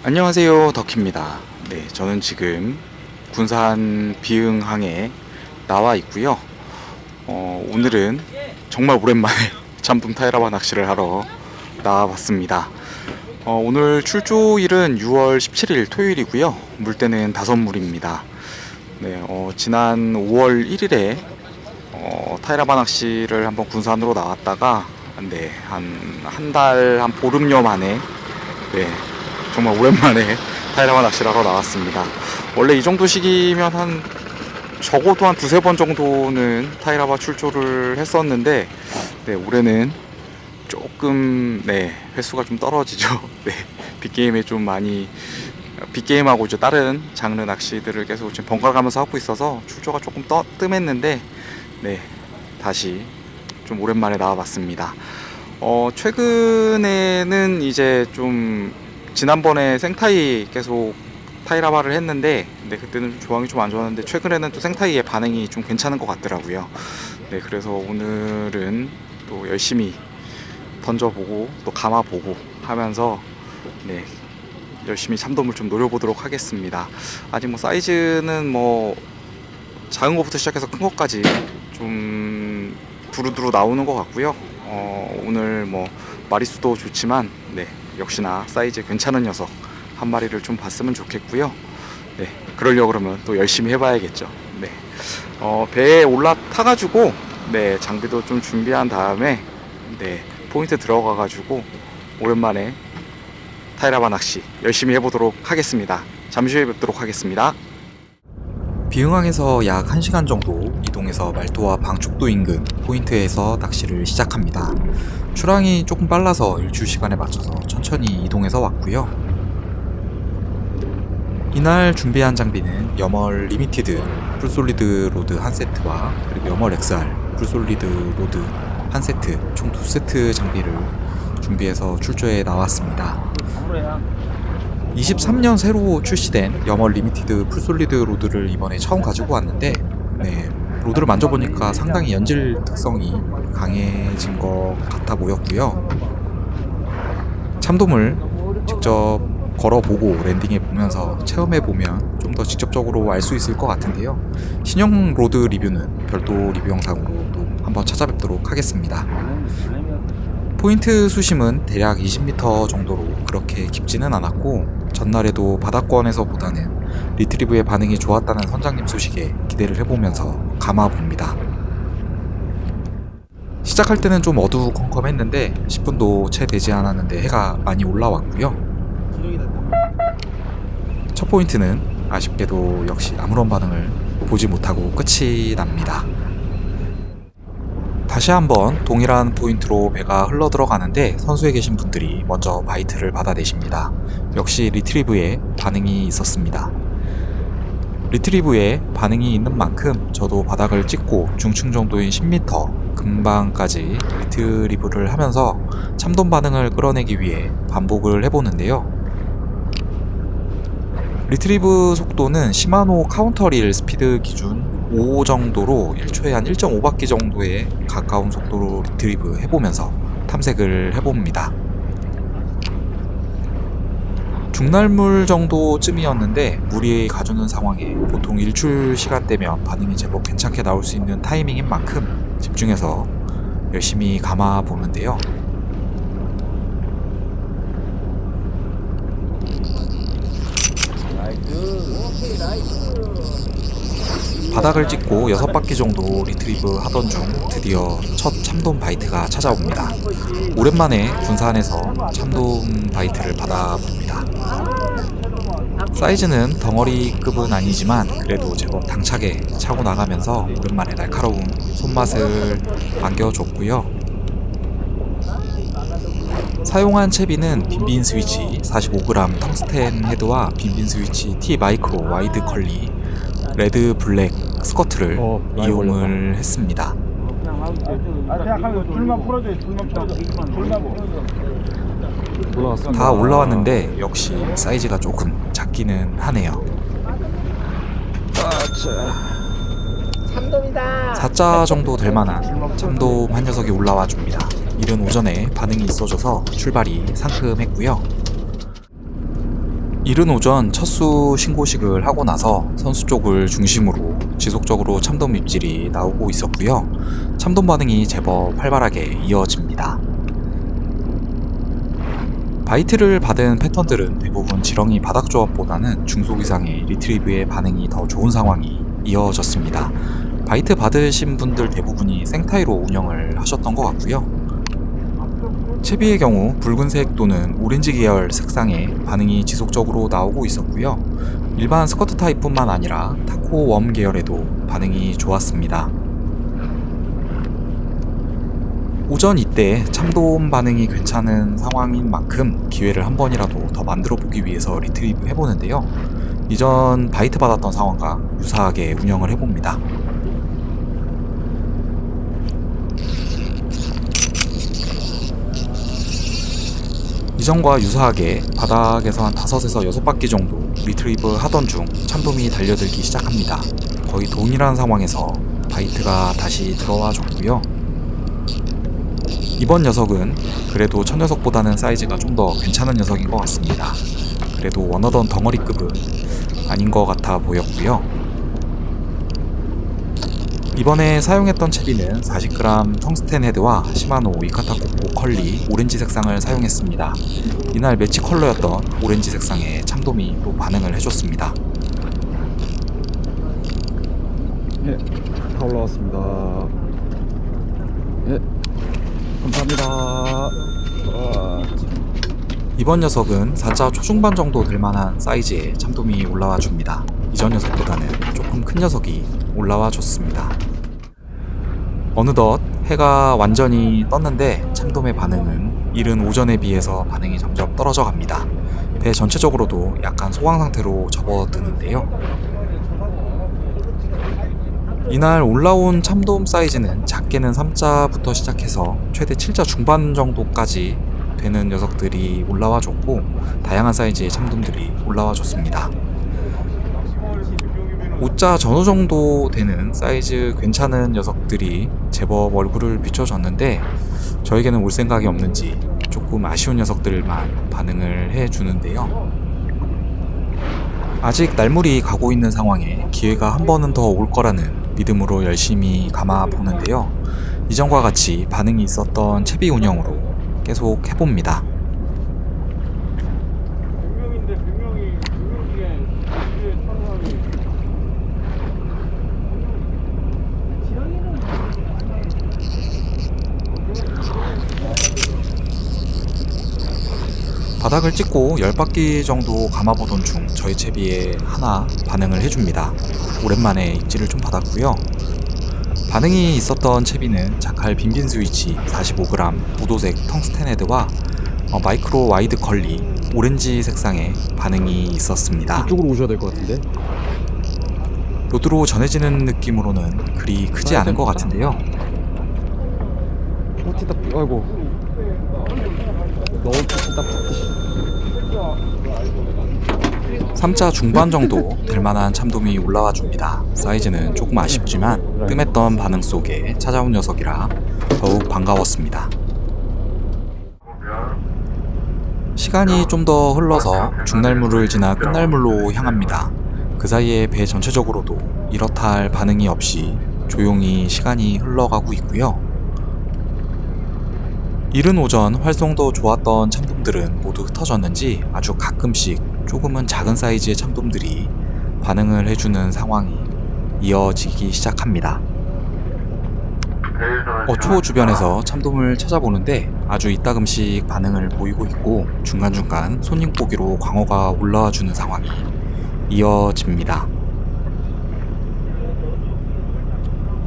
안녕하세요, 덕희입니다. 네, 저는 지금 군산 비흥항에 나와 있고요. 오늘은 정말 오랜만에 잠금 타이라바 낚시를 하러 나와봤습니다. 오늘 출조일은 6월 17일 토요일이고요. 물때는 5물입니다. 네, 지난 5월 1일에 타이라바 낚시를 한번 군산으로 나왔다가 네, 한 달, 한 보름여 만에 네, 정말 오랜만에 타이라바 낚시를 하러 나왔습니다. 원래 이 정도 시기면 적어도 한 두세 번 정도는 타이라바 출조를 했었는데 네, 올해는 조금 횟수가 좀 떨어지죠. 네, 빅게임에 좀 많이 빅게임하고 이제 다른 장르 낚시들을 계속 지금 번갈아 가면서 하고 있어서 출조가 조금 뜸했는데 네, 다시 좀 오랜만에 나와봤습니다. 최근에는 이제 좀 지난번에 생타이 계속 타이라바를 했는데 그때는 좀 조항이 좀 안 좋았는데 최근에는 또 생타이의 반응이 좀 괜찮은 것 같더라고요. 네, 그래서 오늘은 또 열심히 던져보고 또 감아보고 하면서 네, 열심히 참돔을 좀 노려보도록 하겠습니다. 아직 뭐 사이즈는 뭐 작은 것부터 시작해서 큰 것까지 좀 두루두루 나오는 것 같고요. 오늘 뭐 마리수도 좋지만 네, 역시나 사이즈 괜찮은 녀석 한 마리를 좀 봤으면 좋겠고요. 네, 그러려고 그러면 또 열심히 해봐야겠죠. 네, 배에 올라타가지고 네, 장비도 좀 준비한 다음에 네, 포인트 들어가가지고 오랜만에 타이라바 낚시 열심히 해보도록 하겠습니다. 잠시 후에 뵙도록 하겠습니다. 비흥항에서 약 1시간 정도 이동해서 말도와 방축도 인근 포인트에서 낚시를 시작합니다. 출항이 조금 빨라서 일출 시간에 맞춰서 천천히 이동해서 왔고요. 이날 준비한 장비는 여멀 리미티드 풀솔리드 로드 한 세트와 그리고 여멀 XR 풀솔리드 로드 한 세트, 총 2세트 장비를 준비해서 출조에 나왔습니다. 23년 새로 출시된 여멀 리미티드 풀솔리드 로드를 이번에 처음 가지고 왔는데 네, 로드를 만져보니까 상당히 연질 특성이 강해진 것 같아 보였고요. 참돔을 직접 걸어보고 랜딩해 보면서 체험해 보면 좀 더 직접적으로 알 수 있을 것 같은데요. 신형 로드 리뷰는 별도 리뷰 영상으로 또 한번 찾아뵙도록 하겠습니다. 포인트 수심은 대략 20m 정도로 그렇게 깊지는 않았고 전날에도 바닥권에서보다는 리트리브의 반응이 좋았다는 선장님 소식에 기대를 해보면서 감아봅니다. 시작할 때는 좀 어두컴컴했는데 10분도 채 되지 않았는데 해가 많이 올라왔고요. 첫 포인트는 아쉽게도 역시 아무런 반응을 보지 못하고 끝이 납니다. 다시 한번 동일한 포인트로 배가 흘러 들어가는데 선수에 계신 분들이 먼저 바이트를 받아내십니다. 역시 리트리브에 반응이 있었습니다. 리트리브에 반응이 있는 만큼 저도 바닥을 찍고 중층 정도인 10m 금방까지 리트리브를 하면서 참돔 반응을 끌어내기 위해 반복을 해보는데요. 리트리브 속도는 시마노 카운터릴 스피드 기준 5 정도로 1초에 한 1.5바퀴 정도에 가까운 속도로 리트리브 해보면서 탐색을 해봅니다. 중날물 정도쯤이었는데 물이 가주는 상황에 보통 일출 시간대면 반응이 제법 괜찮게 나올 수 있는 타이밍인 만큼 집중해서 열심히 감아 보는데요. 바닥을 찍고 6바퀴 정도 리트리브 하던 중 드디어 첫 참돔 바이트가 찾아옵니다. 오랜만에 군산에서 참돔 바이트를 받아봅니다. 사이즈는 덩어리급은 아니지만 그래도 제법 당차게 차고 나가면서 오랜만에 날카로운 손맛을 안겨줬고요. 사용한 채비는 빈빈 스위치 45g 텅스텐 헤드와 빈빈 스위치 T 마이크로 와이드 컬리 레드 블랙 스커트를 이용을 했습니다. 다 올라왔는데 역시 사이즈가 조금 작기는 하네요. 참돔이다. 4자 정도 될 만한 참돔 한 녀석이 올라와 줍니다. 이른 오전에 반응이 있어줘서 출발이 상큼했고요. 이른 오전 첫수 신고식을 하고 나서 선수 쪽을 중심으로 지속적으로 참돔 입질이 나오고 있었고요. 참돔 반응이 제법 활발하게 이어집니다. 바이트를 받은 패턴들은 대부분 지렁이 바닥 조합보다는 중속 이상의 리트리브의 반응이 더 좋은 상황이 이어졌습니다. 바이트 받으신 분들 대부분이 생타이로 운영을 하셨던 것 같고요. 채비의 경우 붉은색 또는 오렌지 계열 색상의 반응이 지속적으로 나오고 있었고요. 일반 스커트 타입뿐만 아니라 타코 웜 계열에도 반응이 좋았습니다. 오전 이때 참돔 반응이 괜찮은 상황인 만큼 기회를 한 번이라도 더 만들어 보기 위해서 리트리브 해보는데요. 이전 바이트 받았던 상황과 유사하게 운영을 해봅니다. 이전과 유사하게 바닥에서 한 5에서 6바퀴 정도 리트리브 하던 중 참돔이 달려들기 시작합니다. 거의 동일한 상황에서 바이트가 다시 들어와 줬고요. 이번 녀석은 그래도 첫 녀석보다는 사이즈가 좀 더 괜찮은 녀석인 것 같습니다. 그래도 원하던 덩어리급은 아닌 것 같아 보였고요. 이번에 사용했던 채비는 40g 텅스텐 헤드와 시마노 이카타 코코 컬리 오렌지 색상을 사용했습니다. 이날 매치 컬러였던 오렌지 색상의 참돔이 또 반응을 해줬습니다. 예, 다 올라왔습니다. 예, 감사합니다. 와. 이번 녀석은 4자 초중반 정도 될 만한 사이즈의 참돔이 올라와 줍니다. 이전 녀석보다는 조금 큰 녀석이 올라와 줬습니다. 어느덧 해가 완전히 떴는데 참돔의 반응은 이른 오전에 비해서 반응이 점점 떨어져 갑니다. 배 전체적으로도 약간 소강 상태로 접어드는데요. 이날 올라온 참돔 사이즈는 작게는 3자부터 시작해서 최대 7자 중반 정도까지 되는 녀석들이 올라와 줬고 다양한 사이즈의 참돔들이 올라와 줬습니다. 5자 전후 정도 되는 사이즈 괜찮은 녀석들이 제법 얼굴을 비춰줬는데 저에게는 올 생각이 없는지 조금 아쉬운 녀석들만 반응을 해주는데요. 아직 날물이 가고 있는 상황에 기회가 한 번은 더 올 거라는 믿음으로 열심히 감아 보는데요. 이전과 같이 반응이 있었던 채비 운영으로 계속 해봅니다. 바닥을 찍고 10바퀴 정도 감아보던 중 저희 채비에 하나 반응을 해줍니다. 오랜만에 입질을 좀 받았고요. 반응이 있었던 채비는 자칼 빈빈 스위치 45g 보도색 텅스텐 헤드와 마이크로 와이드 컬리 오렌지 색상의 반응이 있었습니다. 이쪽으로 오셔야 될 것 같은데. 로드로 전해지는 느낌으로는 그리 크지 않은 것 같은데요. 포티다, 아이고. 너무 포티다. 3자 중반 정도 될 만한 참돔이 올라와 줍니다. 사이즈는 조금 아쉽지만 뜸했던 반응 속에 찾아온 녀석이라 더욱 반가웠습니다. 시간이 좀 더 흘러서 중날물을 지나 끝날물로 향합니다. 그 사이에 배 전체적으로도 이렇다 할 반응이 없이 조용히 시간이 흘러가고 있고요. 이른 오전 활성도 좋았던 참돔들은 모두 흩어졌는지 아주 가끔씩 조금은 작은 사이즈의 참돔들이 반응을 해주는 상황이 이어지기 시작합니다. 어초 주변에서 참돔을 찾아보는데 아주 이따금씩 반응을 보이고 있고 중간중간 손님고기로 광어가 올라와주는 상황이 이어집니다.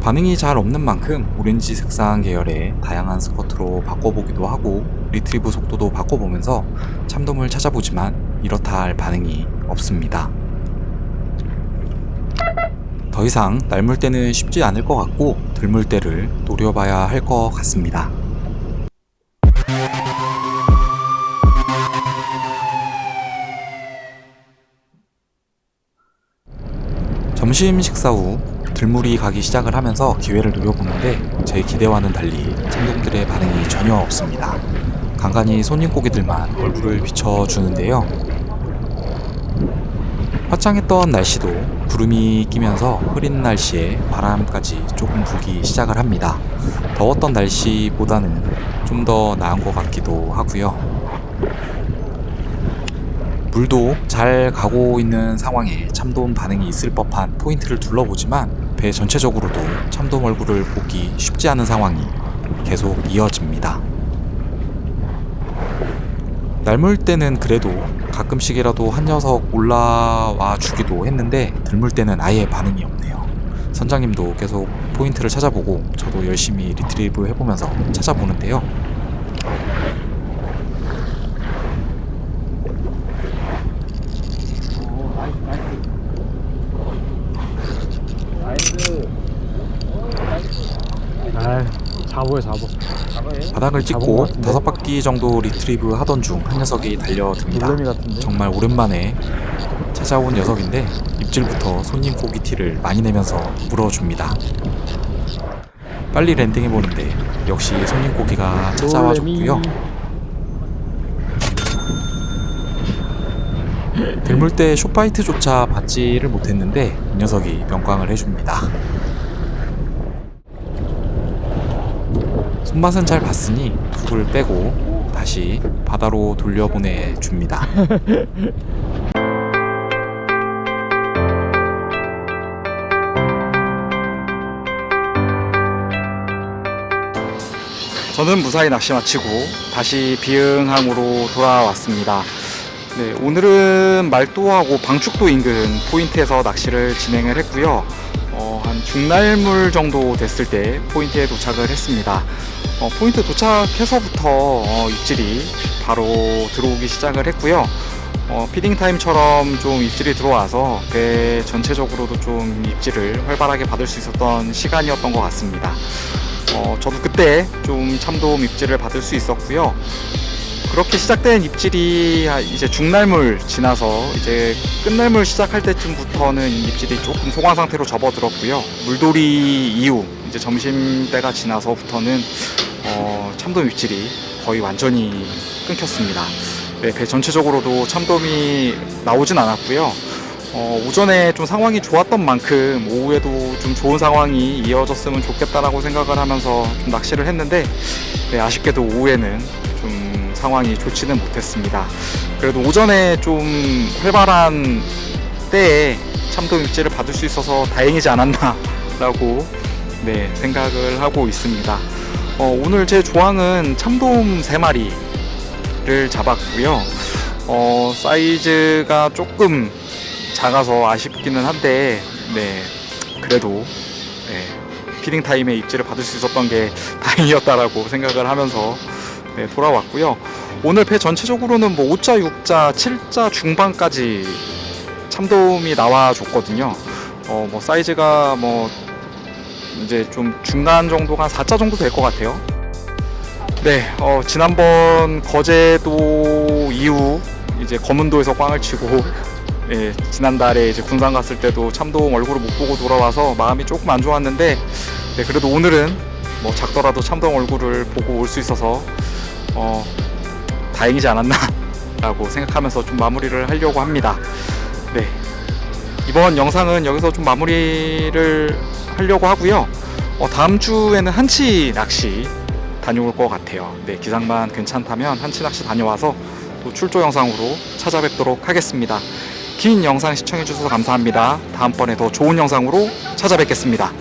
반응이 잘 없는 만큼 오렌지 색상 계열의 다양한 스커트로 바꿔보기도 하고 리트리브 속도도 바꿔보면서 참돔을 찾아보지만 이렇다 할 반응이 없습니다. 더 이상 날물때는 쉽지 않을 것 같고 들물때를 노려봐야 할 것 같습니다. 점심 식사 후 들물이 가기 시작을 하면서 기회를 노려보는데 제 기대와는 달리 참돔들의 반응이 전혀 없습니다. 간간히 손님고기들만 얼굴을 비춰주는데요. 화창했던 날씨도 구름이 끼면서 흐린 날씨에 바람까지 조금 불기 시작을 합니다. 더웠던 날씨보다는 좀 더 나은 것 같기도 하고요. 물도 잘 가고 있는 상황에 참돔 반응이 있을 법한 포인트를 둘러보지만 배 전체적으로도 참돔 얼굴을 보기 쉽지 않은 상황이 계속 이어집니다. 날물 때는 그래도 가끔씩이라도 한 녀석 올라와 주기도 했는데 들물 때는 아예 반응이 없네요. 선장님도 계속 포인트를 찾아보고 저도 열심히 리트리브 해보면서 찾아보는데요. 아, 잡어요. 바닥을 찍고 5바퀴 정도 리트리브 하던 중 한 녀석이 달려듭니다. 놀래미 같은데? 정말 오랜만에 찾아온 녀석인데 입질부터 손님 고기티를 많이 내면서 물어줍니다. 빨리 랜딩해보는데 역시 손님 고기가 찾아와줬고요. 들물 때 숏바이트조차 받지를 못했는데 이 녀석이 명광을 해줍니다. 손맛은 잘 봤으니 훅을 빼고 다시 바다로 돌려보내줍니다. 저는 무사히 낚시 마치고 다시 비흥항으로 돌아왔습니다. 네, 오늘은 말도하고 방축도 인근 포인트에서 낚시를 진행을 했고요. 한 중날물 정도 됐을 때 포인트에 도착을 했습니다. 포인트 도착해서부터 입질이 바로 들어오기 시작을 했고요. 피딩 타임처럼 좀 입질이 들어와서 배 전체적으로도 좀 입질을 활발하게 받을 수 있었던 시간이었던 것 같습니다. 저도 그때 좀 참돔 입질을 받을 수 있었고요. 그렇게 시작된 입질이 이제 중날물 지나서 이제 끝날물 시작할 때쯤부터는 입질이 조금 소강 상태로 접어들었고요. 물돌이 이후 이제 점심때가 지나서부터는 참돔 입질이 거의 완전히 끊겼습니다. 네, 배 전체적으로도 참돔이 나오진 않았고요. 오전에 좀 상황이 좋았던 만큼 오후에도 좀 좋은 상황이 이어졌으면 좋겠다라고 생각을 하면서 좀 낚시를 했는데, 네, 아쉽게도 오후에는 좀 상황이 좋지는 못했습니다. 그래도 오전에 좀 활발한 때에 참돔 입질을 받을 수 있어서 다행이지 않았나라고 네, 생각을 하고 있습니다. 오늘 제 조항은 참돔 3마리를 잡았고요. 사이즈가 조금 작아서 아쉽기는 한데, 네, 그래도 네, 피딩 타임에 입질을 받을 수 있었던 게 다행이었다라고 생각을 하면서 네, 돌아왔고요. 오늘 배 전체적으로는 뭐 5자, 6자, 7자 중반까지 참돔이 나와줬거든요. 뭐 사이즈가 뭐 이제 좀 중간 정도가 한 4자 정도 될 것 같아요. 네, 지난번 거제도 이후 이제 검은도에서 꽝을 치고, 예, 지난달에 이제 군산 갔을 때도 참돔 얼굴을 못 보고 돌아와서 마음이 조금 안 좋았는데, 네, 그래도 오늘은 뭐 작더라도 참돔 얼굴을 보고 올 수 있어서 다행이지 않았나 라고 생각하면서 좀 마무리를 하려고 합니다. 네, 이번 영상은 여기서 좀 마무리를 하려고 하고요. 다음 주에는 한치 낚시 다녀올 것 같아요. 네, 기상만 괜찮다면 한치 낚시 다녀와서 또 출조 영상으로 찾아뵙도록 하겠습니다. 긴 영상 시청해주셔서 감사합니다. 다음번에 더 좋은 영상으로 찾아뵙겠습니다.